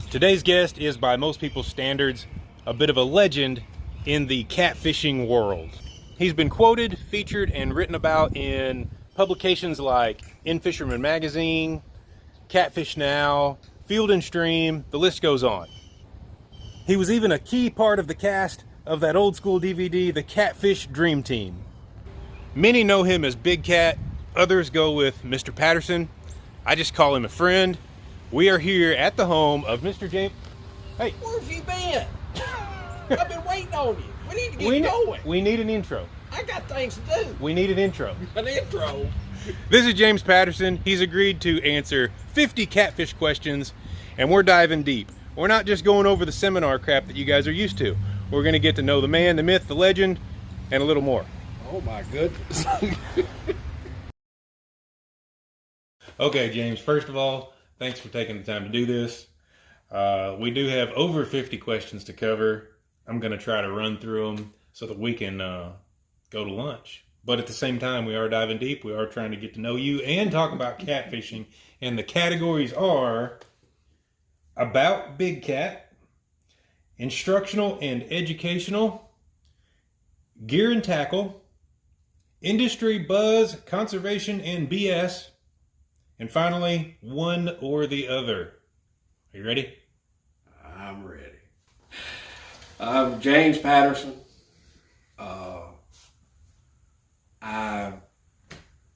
Today's guest is, by most people's standards, a bit of a legend in the catfishing world. He's been quoted, featured, and written about in publications like In Fisherman Magazine, Catfish Now, Field and Stream, the list goes on. He was even a key part of the cast of that old school DVD, The Catfish Dream Team. Many know him as Big Cat, others go with Mr. Patterson. I just call him a friend. We are here at the home of Mr. James. Hey. Where have you been? I've been waiting on you. We need to get going. We need an intro. I got things to do. We need an intro. An intro. This is James Patterson. He's agreed to answer 50 catfish questions, and we're diving deep. We're not just going over the seminar crap that you guys are used to. We're going to get to know the man, the myth, the legend, and a little more. Oh my goodness. Okay, James, first of all, thanks for taking the time to do this. We do have over 50 questions to cover. I'm going to try to run through them so that we can go to lunch. But at the same time, we are diving deep. We are trying to get to know you and talk about catfishing. And the categories are about Big Cat, instructional and educational, gear and tackle, industry buzz, conservation and BS, and finally, one or the other. Are you ready? I'm ready. I'm James Patterson.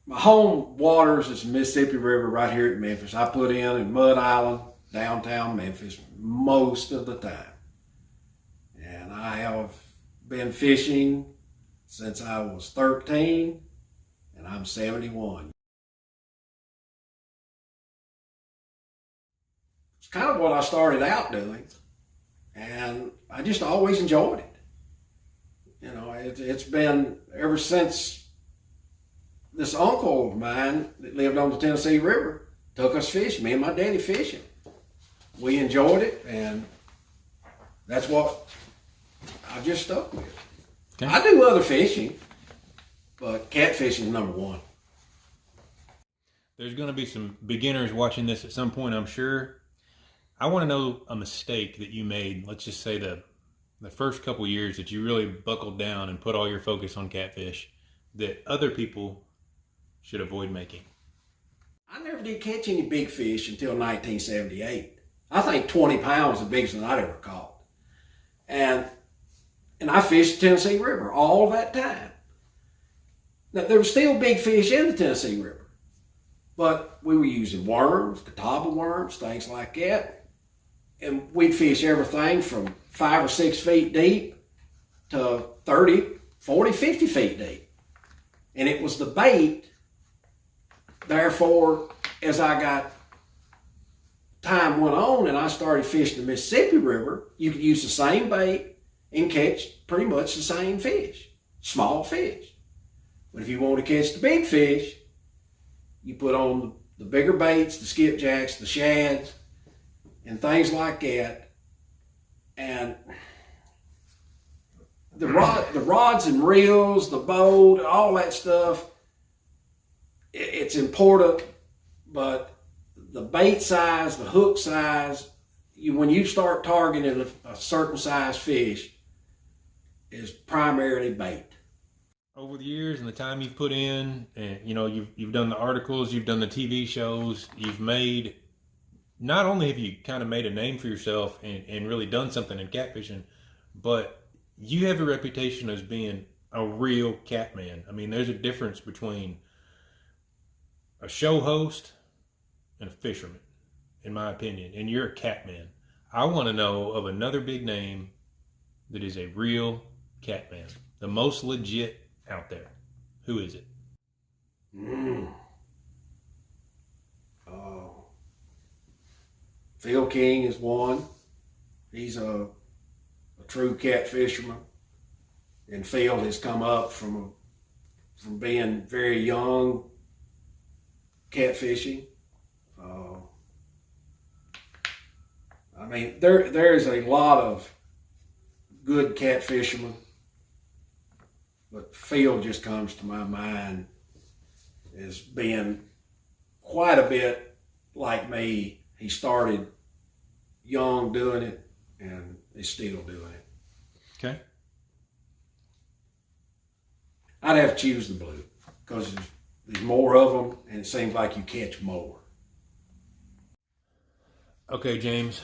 My home waters is the Mississippi River right here at Memphis. I put in Mud Island, downtown Memphis, most of the time. And I have been fishing since I was 13, and I'm 71. It's kind of what I started out doing, and I just always enjoyed it. You know, it's been ever since this uncle of mine that lived on the Tennessee River took us fishing, me and my daddy fishing. We enjoyed it, and that's what I've just stuck with. Okay. I do other fishing, but catfishing is number one. There's going to be some beginners watching this at some point, I'm sure. I want to know a mistake that you made, let's just say the first couple years that you really buckled down and put all your focus on catfish, that other people should avoid making. I never did catch any big fish until 1978. I think 20 pounds is the biggest one I'd ever caught. And I fished the Tennessee River all that time. Now, there were still big fish in the Tennessee River, but we were using worms, catawba worms, things like that. And we'd fish everything from 5 or 6 feet deep to 30, 40, 50 feet deep. And it was the bait. Therefore, as time went on and I started fishing the Mississippi River, you could use the same bait and catch pretty much the same fish, small fish. But if you want to catch the big fish, you put on the bigger baits, the skipjacks, the shads, and things like that. And the rods and reels, the boat, all that stuff, it's important, but the bait size, the hook size, when you start targeting a certain size fish, is primarily bait. Over the years and the time you've put in, and you know, you've done the articles, you've done the TV shows, you've made, not only have you kind of made a name for yourself and really done something in catfishing, but you have a reputation as being a real cat man. I mean, there's a difference between a show host and a fisherman, in my opinion, and you're a cat man. I want to know of another big name that is a real cat man, the most legit out there. Who is it? Phil King is one. He's a true cat fisherman, and Phil has come up from being very young catfishing. I mean, there's a lot of good cat fishermen, but Phil just comes to my mind as being quite a bit like me. He started young doing it, and they're still doing it. Okay. I'd have to choose the blue because there's more of them, and it seems like you catch more. Okay, James.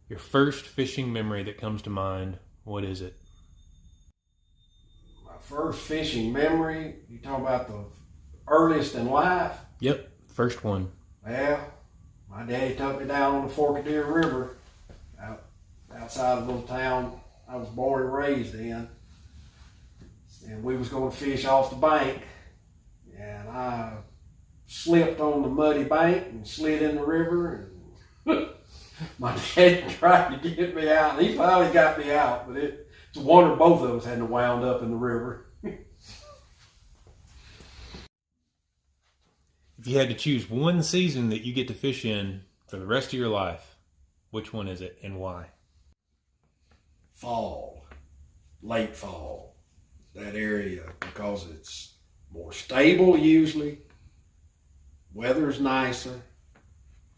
Your first fishing memory that comes to mind, what is it? My first fishing memory, you talking about the earliest in life? Yep, first one. Well, my daddy took me down on the Forkadere River outside of the little town I was born and raised in. And we was going to fish off the bank. And I slipped on the muddy bank and slid in the river. And my dad tried to get me out. He finally got me out, but it's a wonder both of us hadn't wound up in the river. If you had to choose one season that you get to fish in for the rest of your life, which one is it and why? Fall, late fall, that area, because it's more stable usually, weather's nicer,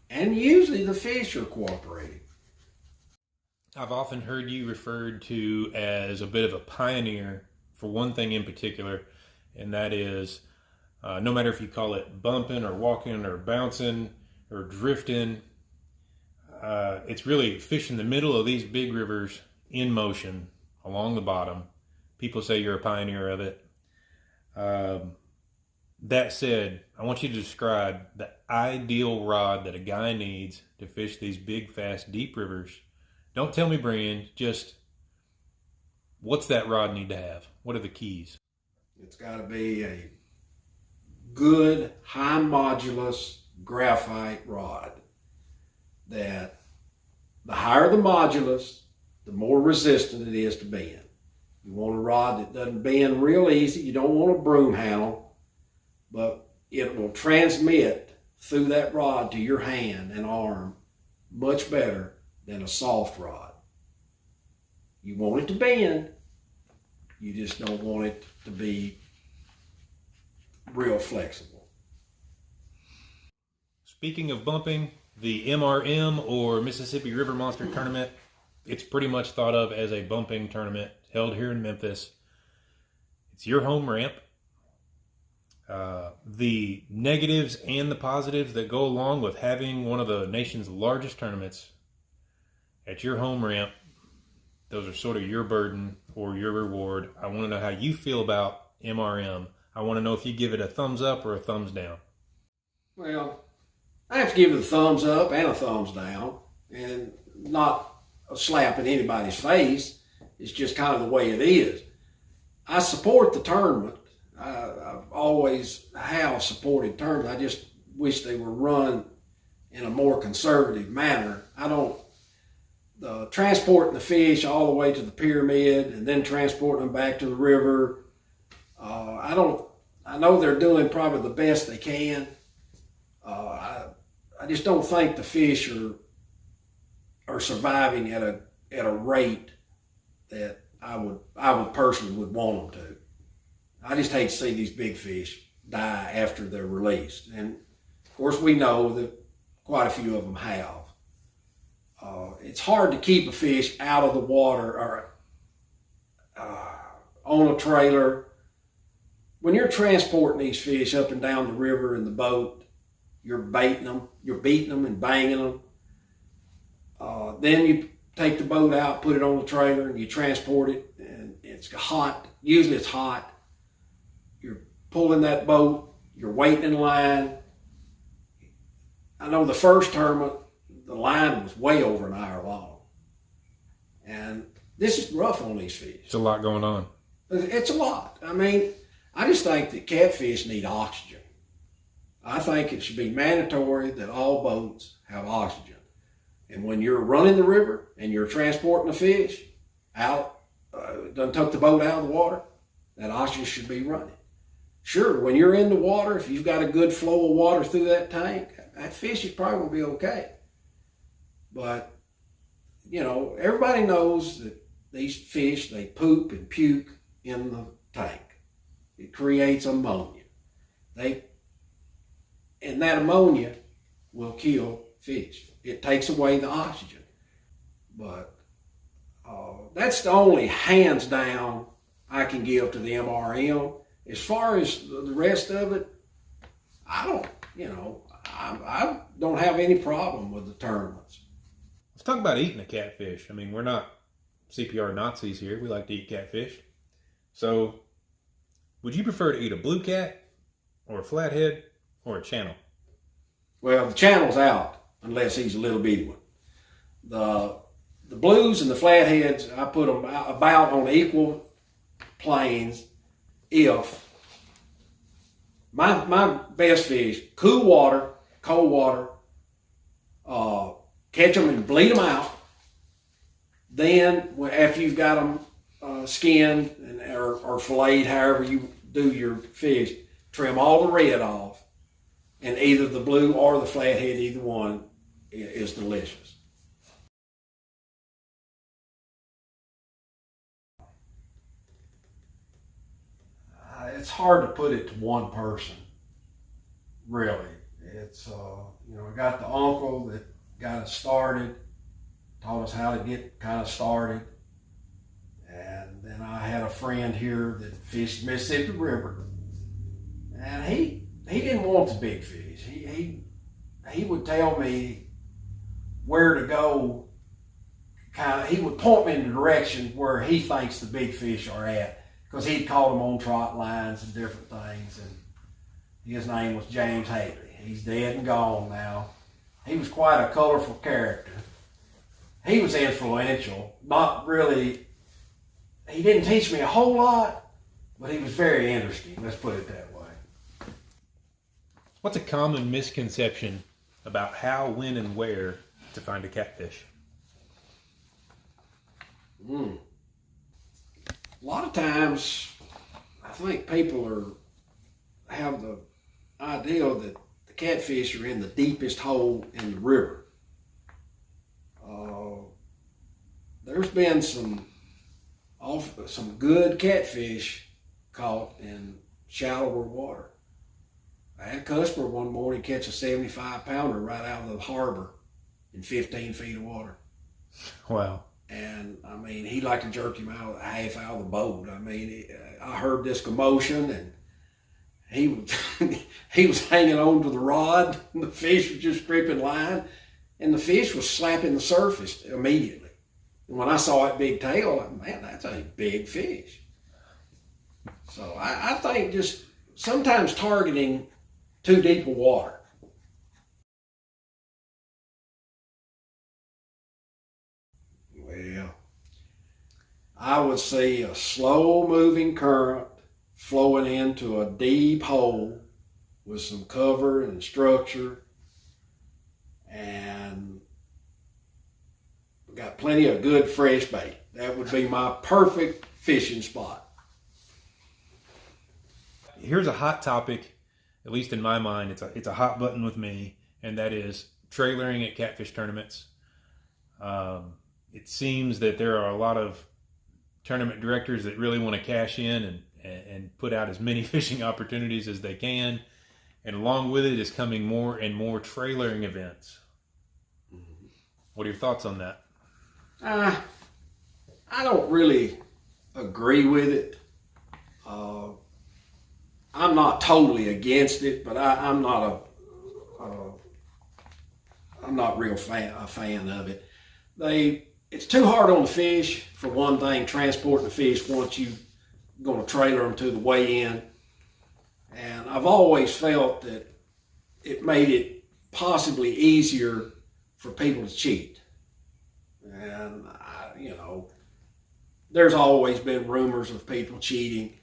and usually the fish are cooperating. I've often heard you referred to as a bit of a pioneer for one thing in particular, and that is no matter if you call it bumping or walking or bouncing or drifting, it's really fish in the middle of these big rivers in motion along the bottom. People say you're a pioneer of it. That said, I want you to describe the ideal rod that a guy needs to fish these big, fast, deep rivers. Don't tell me brand, just what's that rod need to have? What are the keys? It's got to be a good, high modulus graphite rod. That the higher the modulus, the more resistant it is to bend. You want a rod that doesn't bend real easy. You don't want a broom handle, but it will transmit through that rod to your hand and arm much better than a soft rod. You want it to bend, you just don't want it to be real flexible. Speaking of bumping, the MRM or Mississippi River Monster Tournament, it's pretty much thought of as a bumping tournament held here in Memphis. It's your home ramp. The negatives and the positives that go along with having one of the nation's largest tournaments at your home ramp, those are sort of your burden or your reward. I want to know how you feel about MRM. I want to know if you give it a thumbs up or a thumbs down. Well, I have to give it a thumbs up and a thumbs down, and not a slap in anybody's face. It's just kind of the way it is. I support the tournament. I've always have supported tournaments. I just wish they were run in a more conservative manner. Transporting the fish all the way to the pyramid and then transporting them back to the river. I know they're doing probably the best they can. I just don't think the fish are surviving at a rate that I would personally would want them to. I just hate to see these big fish die after they're released. And of course we know that quite a few of them have. It's hard to keep a fish out of the water or on a trailer. When you're transporting these fish up and down the river in the boat, you're baiting them, you're beating them and banging them. Then you take the boat out, put it on the trailer, and you transport it, and it's hot. Usually it's hot. You're pulling that boat, you're waiting in line. I know the first tournament, the line was way over an hour long. And this is rough on these fish. It's a lot going on. It's a lot. I mean, I just think that catfish need oxygen. I think it should be mandatory that all boats have oxygen. And when you're running the river and you're transporting the fish out, done took the boat out of the water, that oxygen should be running. Sure, when you're in the water, if you've got a good flow of water through that tank, that fish is probably going to be okay. But, you know, everybody knows that these fish, they poop and puke in the tank. It creates ammonia. And that ammonia will kill fish. It takes away the oxygen. But that's the only hands down I can give to the MRM. As far as the rest of it, I don't have any problem with the tournaments. Let's talk about eating a catfish. I mean, we're not CPR Nazis here. We like to eat catfish. So, would you prefer to eat a blue cat or a flathead or a channel? Well, the channel's out unless he's a little bitty one. The blues and the flatheads, I put them about on equal planes. If my best fish, cool water, cold water, catch them and bleed them out. Then after you've got them skinned or filleted, however you do your fish, trim all the red off, and either the blue or the flathead, either one, is delicious. It's hard to put it to one person, really. It's I got the uncle that got us started, taught us how to get kind of started, and then I had a friend here that fished Mississippi River, and he didn't want the big fish. He would tell me where to go. He would point me in the direction where he thinks the big fish are at, because he'd caught them on trot lines and different things. And his name was James Haley. He's dead and gone now. He was quite a colorful character. He was influential. Not really. He didn't teach me a whole lot, but he was very interesting. Let's put it that way. What's a common misconception about how, when, and where to find a catfish? A lot of times, I think people have the idea that the catfish are in the deepest hole in the river. There's been some good catfish caught in shallower water. I had a customer one morning catch a 75-pounder right out of the harbor in 15 feet of water. Wow. And I mean, he liked to jerk him out half out of the boat. I mean, I heard this commotion, and he was hanging on to the rod, and the fish was just stripping line, and the fish was slapping the surface immediately. And when I saw that big tail, I'm like, man, that's a big fish. So I think just sometimes targeting too deep of water. Well, I would see a slow moving current flowing into a deep hole with some cover and structure, and got plenty of good fresh bait. That would be my perfect fishing spot. Here's a hot topic, at least in my mind. It's a hot button with me, and that is trailering at catfish tournaments. It seems that there are a lot of tournament directors that really want to cash in and put out as many fishing opportunities as they can. And along with it is coming more and more trailering events. What are your thoughts on that? I don't really agree with it. I'm not totally against it, but I'm not real a fan of it. It's too hard on the fish, for one thing, transporting the fish once you're going to trailer them to the weigh-in. And I've always felt that it made it possibly easier for people to cheat. And, there's always been rumors of people cheating.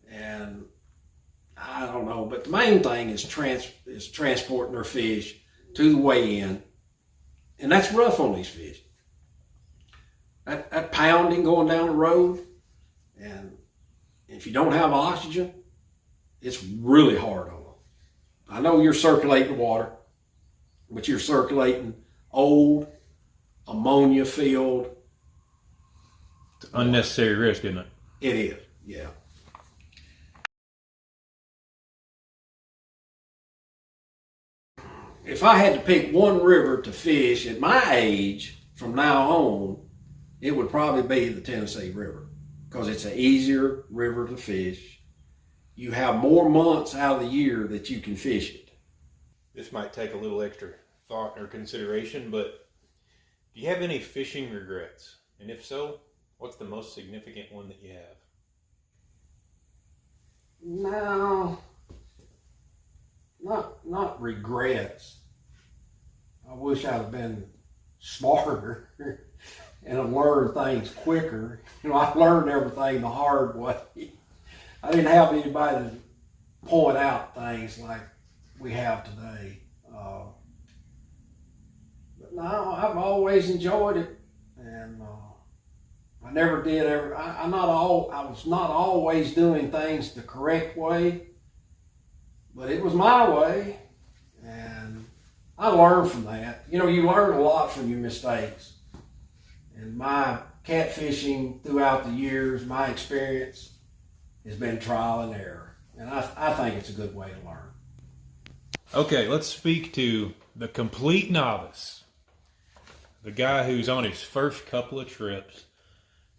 And I don't know, but the main thing is transporting their fish to the weigh-in. And that's rough on these fish. That pounding going down the road, and if you don't have oxygen, it's really hard on them. I know you're circulating water, but you're circulating old, ammonia-filled. It's unnecessary risk, isn't it? It is, yeah. if I had to pick one river to fish at my age from now on, it would probably be the Tennessee River because it's an easier river to fish. You have more months out of the year that you can fish it. This might take a little extra thought or consideration, but do you have any fishing regrets? And if so, what's the most significant one that you have? No, not regrets. I wish I'd have been smarter and have learned things quicker. I learned everything the hard way. I didn't have anybody to point out things like we have today. But no, I've always enjoyed it, and I never did ever. I was not always doing things the correct way, but it was my way, and I learned from that. You learn a lot from your mistakes. And my catfishing throughout the years, my experience has been trial and error, and I think it's a good way to learn. Okay, let's speak to the complete novice, the guy who's on his first couple of trips.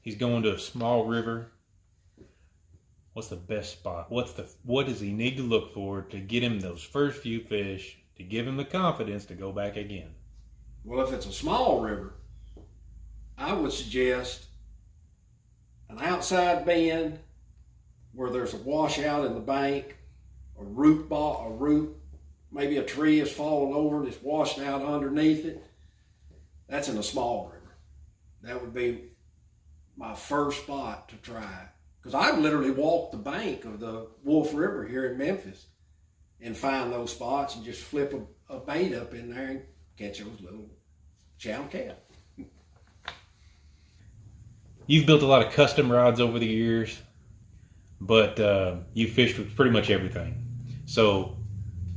He's going to a small river. What's the best spot? What does he need to look for to get him those first few fish, to give him the confidence to go back again? Well, if it's a small river, I would suggest an outside bend where there's a washout in the bank, a root, maybe a tree has fallen over and it's washed out underneath it. That's in a small river. That would be my first spot to try. Because I've literally walked the bank of the Wolf River here in Memphis and find those spots and just flip a bait up in there and catch those little chow cat. You've built a lot of custom rods over the years, but you fished with pretty much everything. So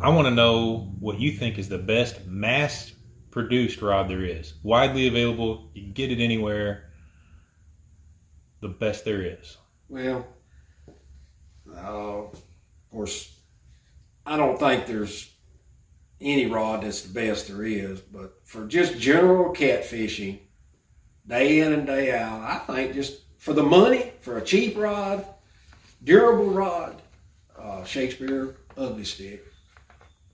I want to know what you think is the best mass-produced rod there is. Widely available, you can get it anywhere, the best there is. Well, of course, I don't think there's any rod that's the best there is, but for just general catfishing, day in and day out, I think just for the money, for a cheap rod, durable rod, Shakespeare Ugly Stick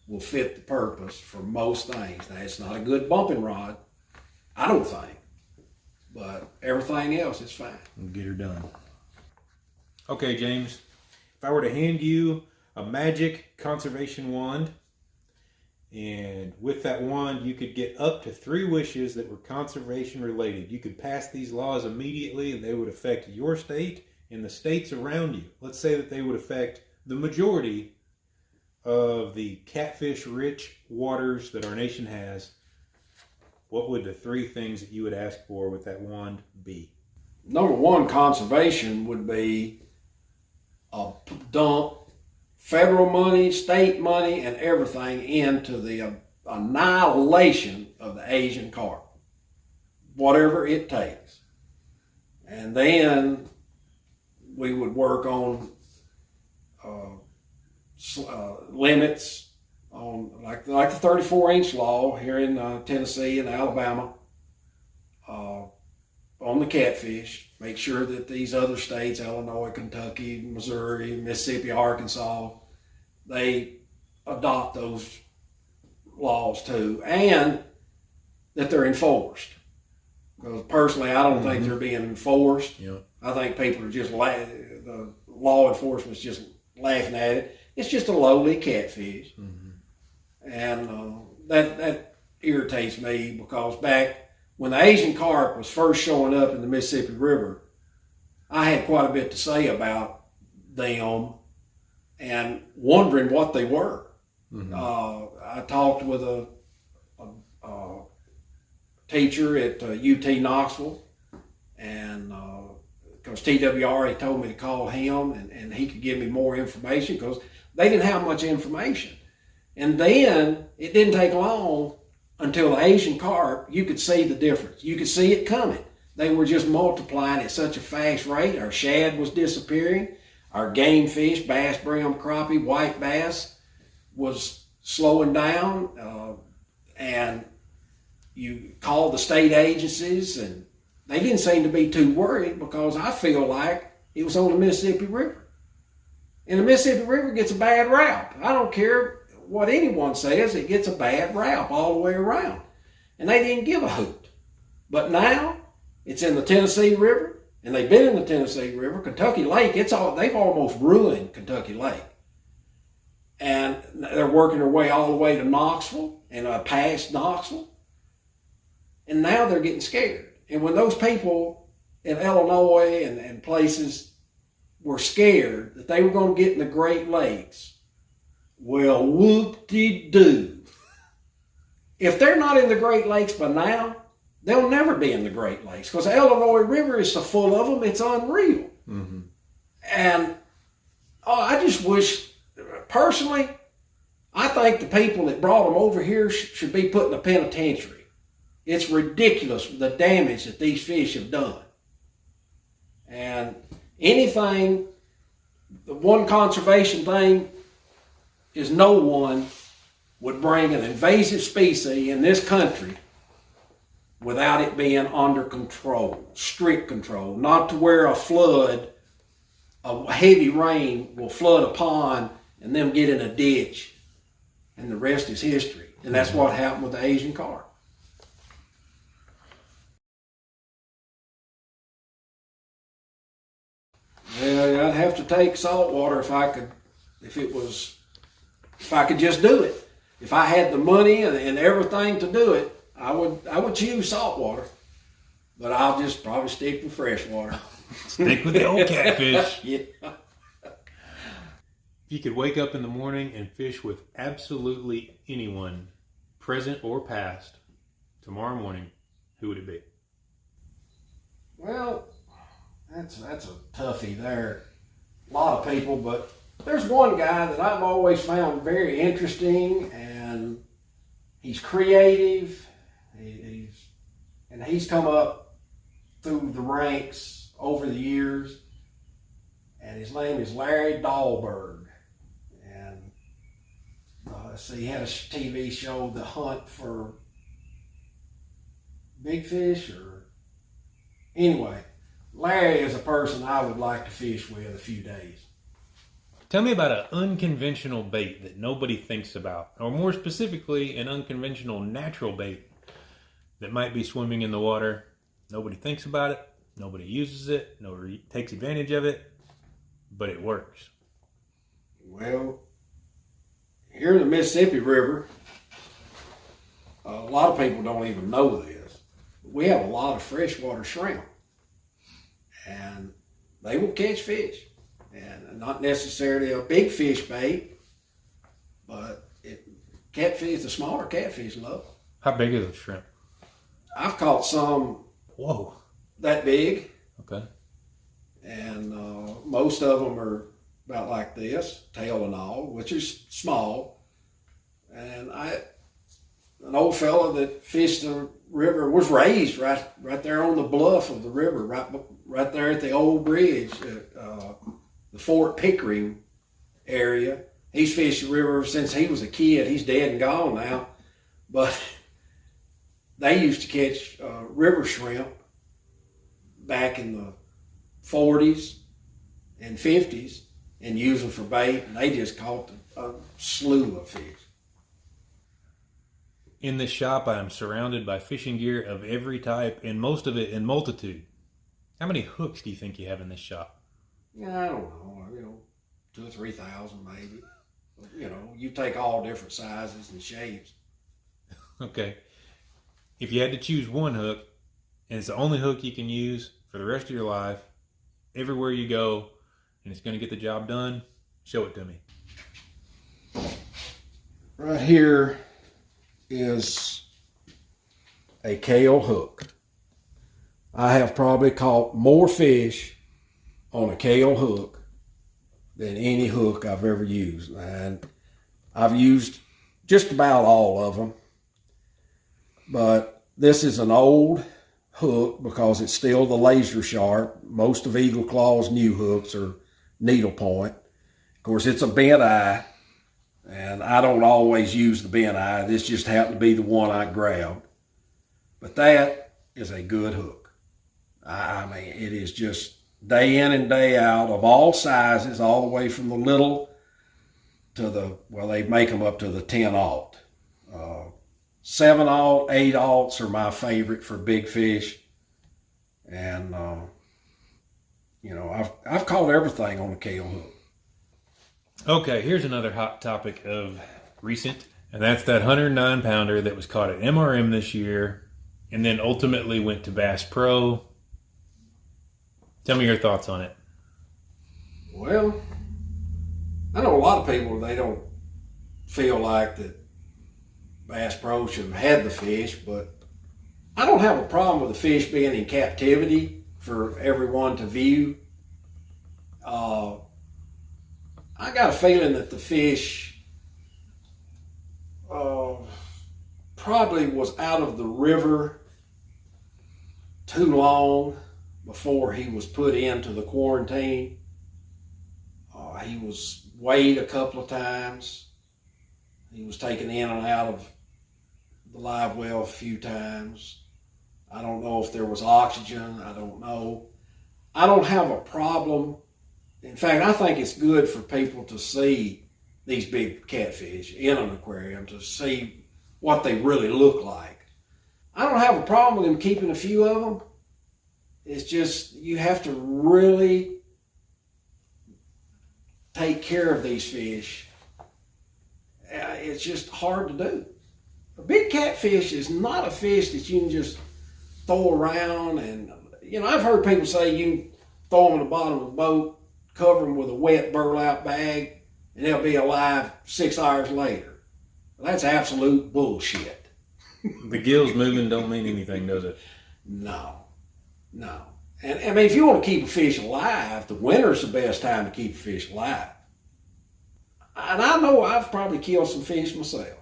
will fit the purpose for most things. Now, it's not a good bumping rod, I don't think, but everything else is fine. Get her done. Okay, James, if I were to hand you a magic conservation wand, and with that wand you could get up to 3 wishes that were conservation related. You could pass these laws immediately and they would affect your state and the states around you. Let's say that they would affect the majority of the catfish-rich waters that our nation has. What would the 3 things that you would ask for with that wand be? Number one, conservation would be a dump federal money, state money, and everything into the annihilation of the Asian carp, whatever it takes. And then we would work on limits on like the 34-inch law here in Tennessee and Alabama on the catfish. Make sure that these other states, Illinois, Kentucky, Missouri, Mississippi, Arkansas, they adopt those laws too, and that they're enforced. Because personally, I don't think they're being enforced. Yep. I think people are just the law enforcement's just laughing at it. It's just a lowly catfish, and that irritates me because back when the Asian carp was first showing up in the Mississippi River, I had quite a bit to say about them and wondering what they were. I talked with a teacher at UT Knoxville, and because TWR, he told me to call him and he could give me more information because they didn't have much information. And then it didn't take long until the Asian carp, you could see the difference. You could see it coming. They were just multiplying at such a fast rate. Our shad was disappearing. Our game fish, bass, brim, crappie, white bass was slowing down. And you call the state agencies, and they didn't seem to be too worried because I feel like it was on the Mississippi River. And the Mississippi River gets a bad rap. I don't care what anyone says, it gets a bad rap all the way around. And they didn't give a hoot. But now it's in the Tennessee River, and they've been in the Tennessee River. Kentucky Lake, they've almost ruined Kentucky Lake. And they're working their way all the way to Knoxville and past Knoxville. And now they're getting scared. And when those people in Illinois and places were scared that they were going to get in the Great Lakes, well, whoop-de-doo. If they're not in the Great Lakes by now, they'll never be in the Great Lakes because the Illinois River is so full of them, it's unreal. Mm-hmm. And I just wish, personally, I think the people that brought them over here should be put in a penitentiary. It's ridiculous the damage that these fish have done. And anything, the one conservation thing is no one would bring an invasive species in this country without it being under control, strict control, not to where a heavy rain will flood a pond and them get in a ditch and the rest is history. And that's what happened with the Asian carp. Well, I'd have to take saltwater if I could just do it. If I had the money and everything to do it, I would choose saltwater. But I'll just probably stick with freshwater. Stick with the old catfish. Yeah. If you could wake up in the morning and fish with absolutely anyone, present or past, tomorrow morning, who would it be? Well, that's a toughie there. A lot of people, but there's one guy that I've always found very interesting, and he's creative. He's come up through the ranks over the years, and his name is Larry Dahlberg. And he had a TV show, The Hunt for Big Fish, or anyway. Larry is a person I would like to fish with a few days. Tell me about an unconventional bait that nobody thinks about, or more specifically, an unconventional natural bait that might be swimming in the water. Nobody thinks about it, nobody uses it, nobody takes advantage of it, but it works. Well, here in the Mississippi River, a lot of people don't even know this. We have a lot of freshwater shrimp. And they will catch fish, and not necessarily a big fish bait, but catfish, the smaller catfish love. How big is a shrimp? I've caught some. Whoa, that big. Okay. And most of them are about like this, tail and all, which is small. And an old fella that fished the river was raised right there on the bluff of the river, right there at the old bridge, the Fort Pickering area. He's fished the river since he was a kid. He's dead and gone now, but they used to catch river shrimp back in the 40s and 50s and use them for bait, and they just caught a slew of fish. In this shop, I am surrounded by fishing gear of every type, and most of it in multitude. How many hooks do you think you have in this shop? Yeah, I don't know. 2,000 or 3,000 maybe. You take all different sizes and shapes. Okay. If you had to choose one hook, and it's the only hook you can use for the rest of your life, everywhere you go, and it's going to get the job done, show it to me. Right here is a Kale hook. I have probably caught more fish on a Kale hook than any hook I've ever used. And I've used just about all of them. But this is an old hook because it's still the laser sharp. Most of Eagle Claw's new hooks are needle point. Of course, it's a bent eye. And I don't always use the bent eye. This just happened to be the one I grabbed. But that is a good hook. I mean, it is just day in and day out of all sizes, all the way from the little to the, well, they make them up to the 10-aught. 7-aught, 8-aughts are my favorite for big fish. And, you know, I've caught everything on a Kale hook. Okay, here's another hot topic of recent, and that's that 109 pounder that was caught at MRM this year and then ultimately went to Bass Pro. Tell me your thoughts on it. Well, I know a lot of people, they don't feel like that Bass Pro should have had the fish, but I don't have a problem with the fish being in captivity for everyone to view. I got a feeling that the fish probably was out of the river too long before he was put into the quarantine. He was weighed a couple of times. He was taken in and out of the live well a few times. I don't know if there was oxygen. I don't know. I don't have a problem. In fact, I think it's good for people to see these big catfish in an aquarium, to see what they really look like. I don't have a problem with them keeping a few of them. It's just you have to really take care of these fish. It's just hard to do. A big catfish is not a fish that you can just throw around. And, you know, I've heard people say you can throw them in the bottom of the boat, cover them with a wet burlap bag, and they'll be alive 6 hours later. Well, that's absolute bullshit. The gills moving don't mean anything, does it? No. And I mean, if you want to keep a fish alive, the winter's the best time to keep a fish alive. And I know I've probably killed some fish myself.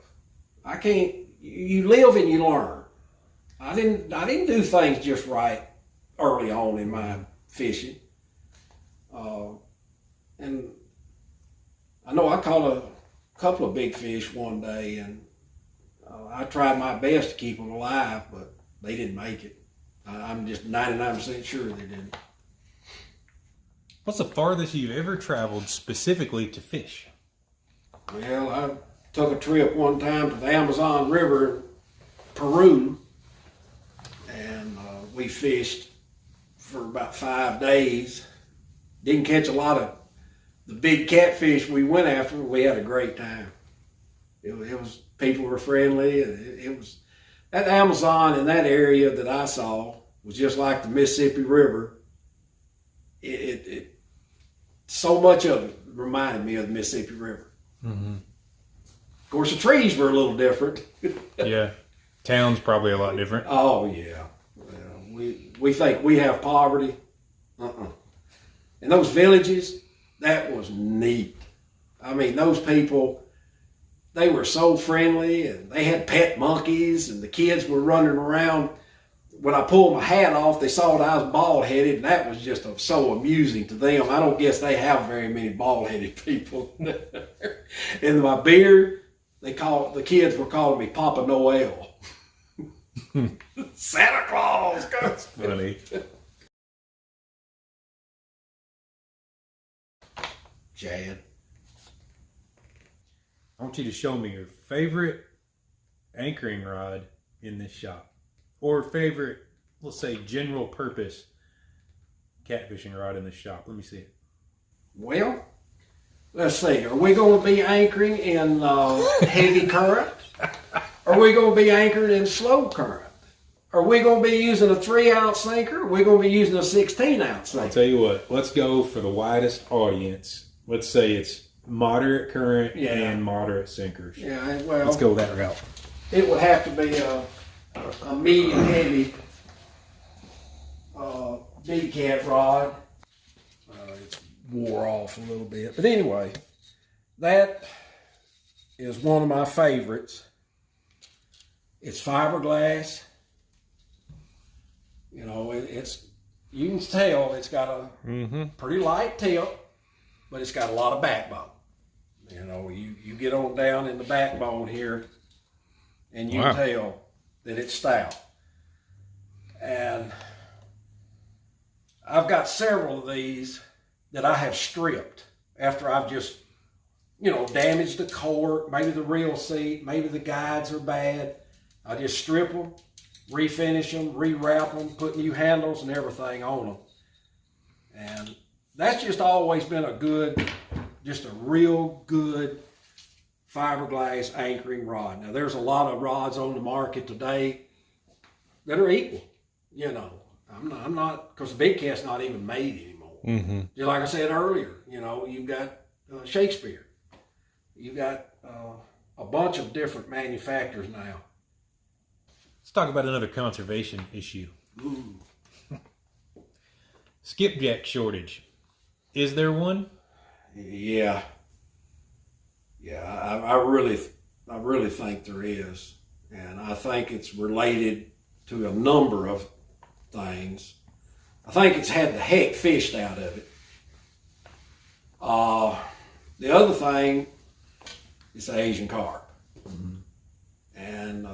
I can't. You live and you learn. I didn't do things just right early on in my fishing. And I know I caught a couple of big fish one day, and I tried my best to keep them alive, but they didn't make it. I'm just 99% sure they didn't. What's the farthest you've ever traveled specifically to fish? Well, I took a trip one time to the Amazon River in Peru, and we fished for about 5 days. Didn't catch a lot of the big catfish we went after, but we had a great time. It was people were friendly, and it was that Amazon in that area that I saw was just like the Mississippi River. It so much of it reminded me of the Mississippi River. Mm-hmm. Of course, the trees were a little different. Yeah, town's probably a lot different. Oh yeah, we think we have poverty. And those villages, that was neat. I mean, those people, they were so friendly, and they had pet monkeys, and the kids were running around. When I pulled my hat off, they saw that I was bald-headed, and that was just so amusing to them. I don't guess they have very many bald-headed people. And my beard, the kids were calling me Papa Noel. Santa Claus. That's funny. Chad, I want you to show me your favorite anchoring rod in this shop, or favorite, let's say, general purpose catfishing rod in this shop. Let me see it. well, let's see. Are we going to be anchoring in heavy current? Are we going to be anchoring in slow current? Are we going to be using a 3-ounce sinker? Are we going to be using a 16-ounce sinker? I'll tell you what, let's go for the widest audience. Let's say it's moderate current and moderate sinkers. Yeah, well, let's go that route. It would have to be a medium heavy big cat rod. It's wore off a little bit. But anyway, that is one of my favorites. It's fiberglass. You know, you can tell it's got a pretty light tip, but it's got a lot of backbone. You know, you get on down in the backbone here, and you Wow. can tell that it's stout. And I've got several of these that I have stripped after I've just, you know, damaged the cork, maybe the reel seat, maybe the guides are bad. I just strip them, refinish them, rewrap them, put new handles and everything on them. And that's just always been just a real good fiberglass anchoring rod. Now, there's a lot of rods on the market today that are equal, you know. I'm not, because the Big Cat's not even made anymore. Mm-hmm. Just like I said earlier, you know, you've got Shakespeare. You've got a bunch of different manufacturers now. Let's talk about another conservation issue. Ooh. Skipjack shortage. Is there one? Yeah. I really think there is, and I think it's related to a number of things. I think it's had the heck fished out of it. The other thing is the Asian carp, and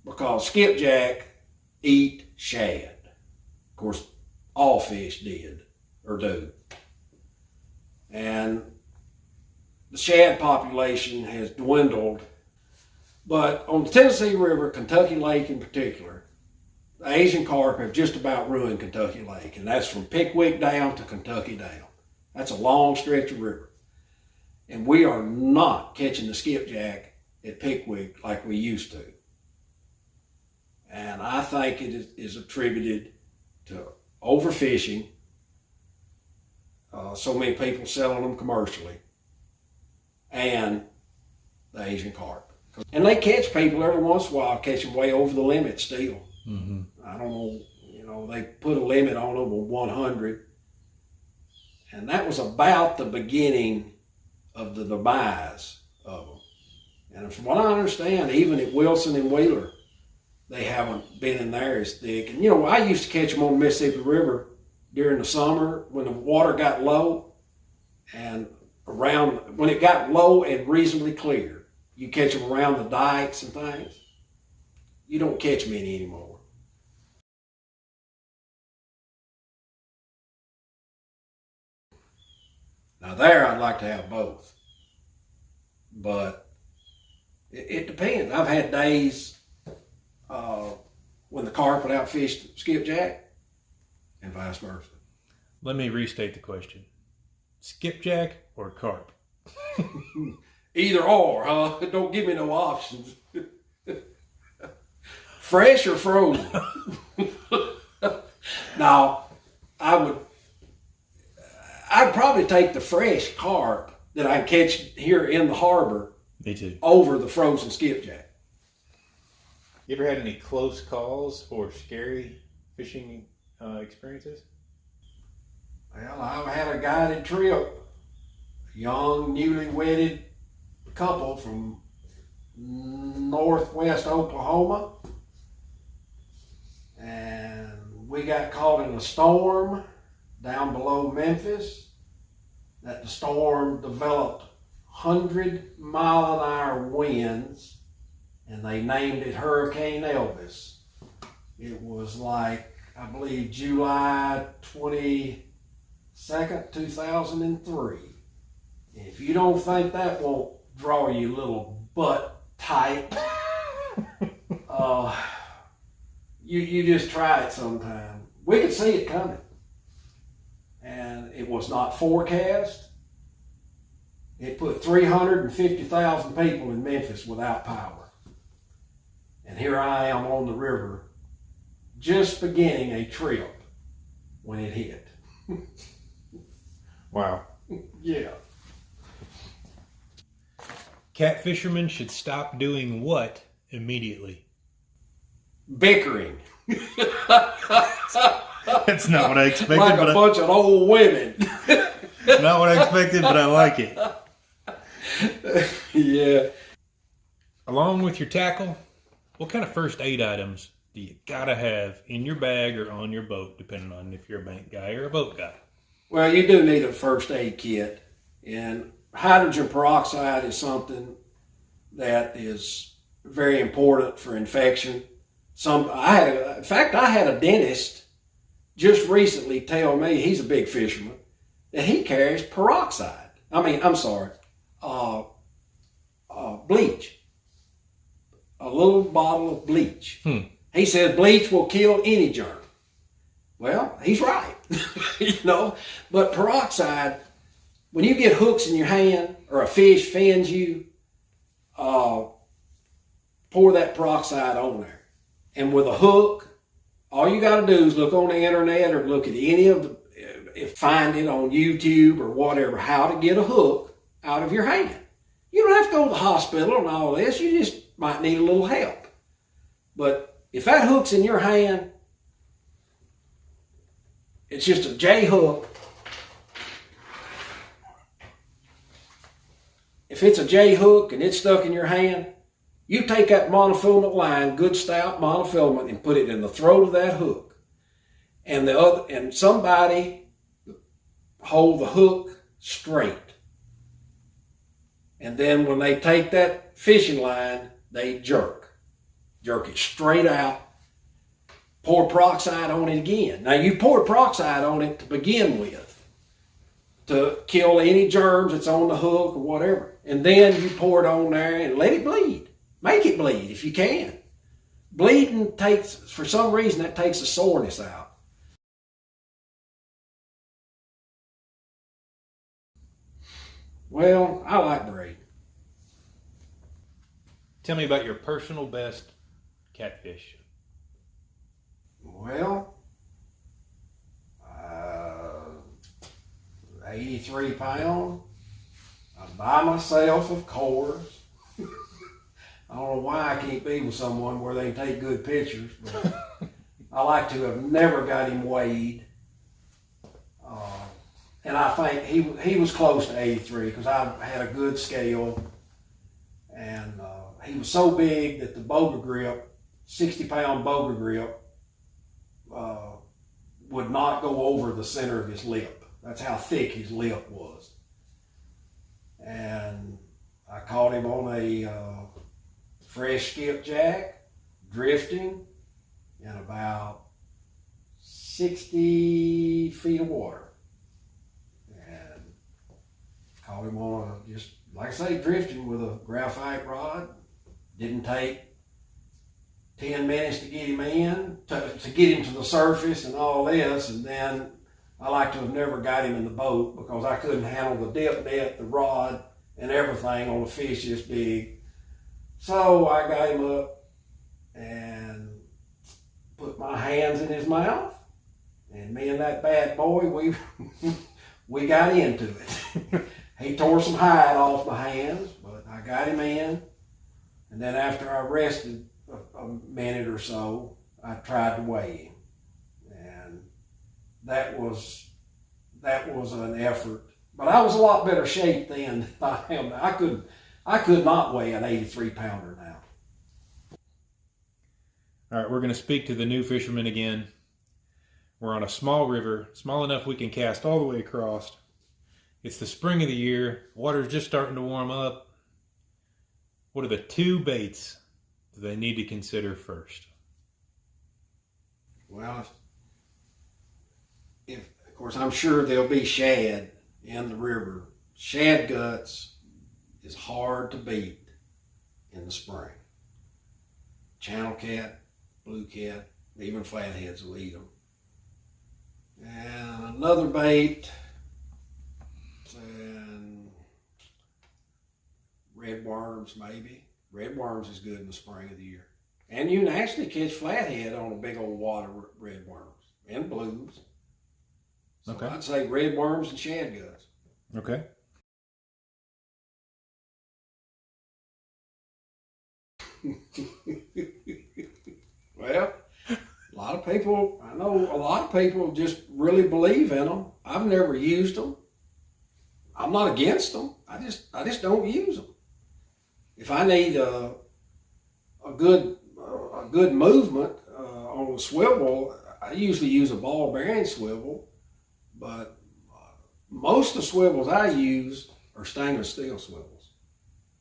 because skipjack eat shad. Of course, all fish did or do, and the shad population has dwindled. But on the Tennessee River, Kentucky Lake in particular, the Asian carp have just about ruined Kentucky Lake, and that's from Pickwick down to Kentucky down. That's a long stretch of river. And we are not catching the skipjack at Pickwick like we used to. And I think it is attributed to overfishing, so many people selling them commercially, and the Asian carp. And they catch people every once in a while, catch them way over the limit still. Mm-hmm. I don't know, you know, they put a limit on them of 100. And that was about the beginning of the demise of them. And from what I understand, even at Wilson and Wheeler, they haven't been in there as thick. And, you know, I used to catch them on the Mississippi River during the summer when the water got low, and around, when it got low and reasonably clear, you catch them around the dikes and things. You don't catch many anymore. Now there, I'd like to have both, but it depends. I've had days when the carp would outfish skipjack, and vice versa. Let me restate the question. Skipjack or carp? Either or, huh? Don't give me no options. Fresh or frozen? Now, I'd probably take the fresh carp that I catch here in the harbor. Me too. Over the frozen skipjack. You ever had any close calls or scary fishing experiences? Well, I've had a guided trip. A young, newly wedded couple from northwest Oklahoma. And we got caught in a storm down below Memphis. That the storm developed 100-mile-an-hour winds, and they named it Hurricane Elvis. It was like, I believe, July 22nd, 2003. And if you don't think that won't draw you little butt tight, you just try it sometime. We could see it coming. And it was not forecast. It put 350,000 people in Memphis without power. And here I am on the river, just beginning a trip when it hit. Wow. Yeah. Cat fishermen should stop doing what immediately? Bickering. That's not what I expected. Like a bunch of old women. Not what I expected, but I like it. Yeah. Along with your tackle, what kind of first aid items do you gotta have in your bag or on your boat, depending on if you're a bank guy or a boat guy? Well, you do need a first aid kit. And hydrogen peroxide is something that is very important for infection. In fact, I had a dentist just recently tell me, he's a big fisherman, that he carries peroxide. Bleach. A little bottle of bleach. He says bleach will kill any germ. Well, he's right. But peroxide, when you get hooks in your hand or a fish fins you, pour that peroxide on there. And with a hook, all you got to do is look on the internet or look at find it on YouTube or whatever, how to get a hook out of your hand. You don't have to go to the hospital and all this. You just might need a little help. But if that hook's in your hand, it's just a J hook. If it's a J hook and it's stuck in your hand, you take that monofilament line, good stout monofilament, and put it in the throat of that hook. And somebody hold the hook straight. And then when they take that fishing line, they jerk it straight out, pour peroxide on it again. Now you pour peroxide on it to begin with, to kill any germs that's on the hook or whatever. And then you pour it on there and let it bleed. Make it bleed if you can. Bleeding for some reason, that takes the soreness out. Well, I like braiding. Tell me about your personal best catfish. Well, 83 pound. I'm by myself, of course. I don't know why I can't be with someone where they can take good pictures, but I like to have never got him weighed. And I think he was close to 83 because I had a good scale. And he was so big that the boga grip, 60-pound boga grip, would not go over the center of his lip. That's how thick his lip was. And I caught him on a fresh skipjack, drifting in about 60 feet of water. And caught him on just, like I say, drifting with a graphite rod. Didn't take 10 minutes to get him in, to get him to the surface and all this. And then I like to have never got him in the boat because I couldn't handle the dip net, the rod, and everything on a fish this big. So I got him up and put my hands in his mouth, and me and that bad boy, we got into it. He tore some hide off my hands, but I got him in. And then after I rested a minute or so, I tried to weigh him. And that was an effort. But I was a lot better shape then than I am now. I could not weigh an 83-pounder now. All right, we're going to speak to the new fisherman again. We're on a small river, small enough we can cast all the way across. It's the spring of the year. Water's just starting to warm up. What are the two baits that they need to consider first? Well, of course, I'm sure there'll be shad in the river. Shad guts is hard to beat in the spring. Channel cat, blue cat, even flatheads will eat them. And another bait, and red worms maybe. Red worms is good in the spring of the year. And you can actually catch flathead on a big old wad of red worms and blues. So okay. I'd say red worms and shad guts. Okay. Well, I know a lot of people just really believe in them. I've never used them. I'm not against them. I just don't use them. If I need a good movement on a swivel, I usually use a ball bearing swivel. But most of the swivels I use are stainless steel swivels,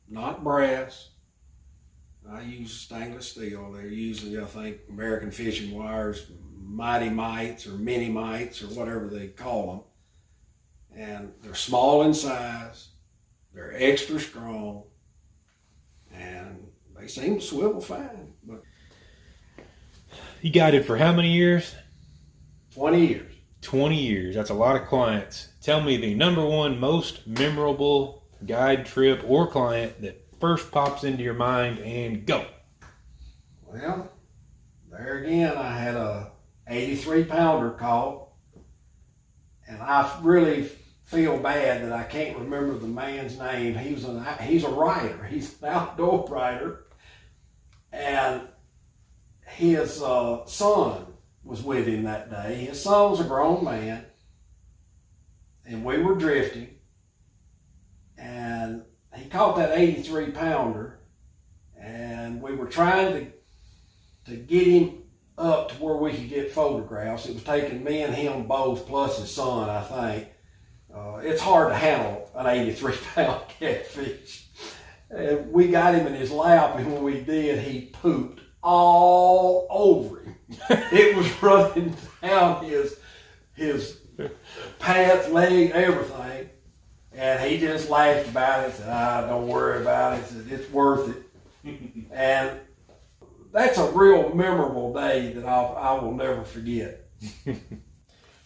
not brass. I use stainless steel. They're usually, I think, American Fishing Wires, Mighty Mites or Mini Mites or whatever they call them. And they're small in size, they're extra strong, and they seem to swivel fine. But You guided for how many years? 20 years. 20 years. That's a lot of clients. Tell me the number one most memorable guide trip or client that first pops into your mind, and go. Well, there again, I had a 83 pounder caught, and I really feel bad that I can't remember the man's name. He's a writer. He's an outdoor writer, and his son was with him that day. His son was a grown man, and we were drifting, and he caught that 83 pounder, and we were trying to get him up to where we could get photographs. It was taking me and him both, plus his son, I think. It's hard to handle an 83 pound catfish. And we got him in his lap, and when we did, he pooped all over him. It was running down his pants, leg, everything. And he just laughed about it, said, don't worry about it, said, it's worth it. And that's a real memorable day that I will never forget.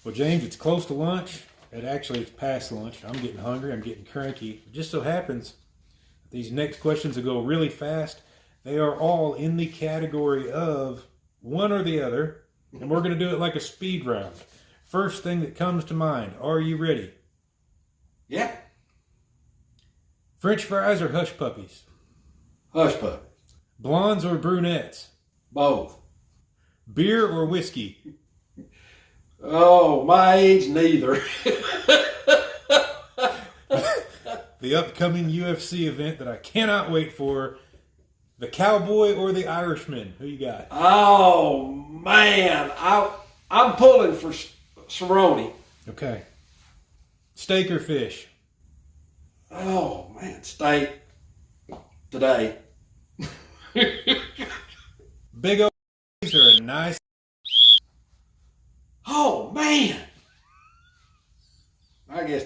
Well, James, it's close to lunch. It's past lunch. I'm getting hungry. I'm getting cranky. It just so happens that these next questions will go really fast. They are all in the category of one or the other, and we're going to do it like a speed round. First thing that comes to mind. Are you ready? Yeah. French fries or hush puppies? Hush puppies. Blondes or brunettes? Both. Beer or whiskey? Oh, my age, neither. The upcoming UFC event that I cannot wait for. The Cowboy or the Irishman? Who you got? Oh, man. I'm pulling for Cerrone. Okay. Steak or fish? Oh, man. Steak today. Big old or a nice... Oh, man. I guess.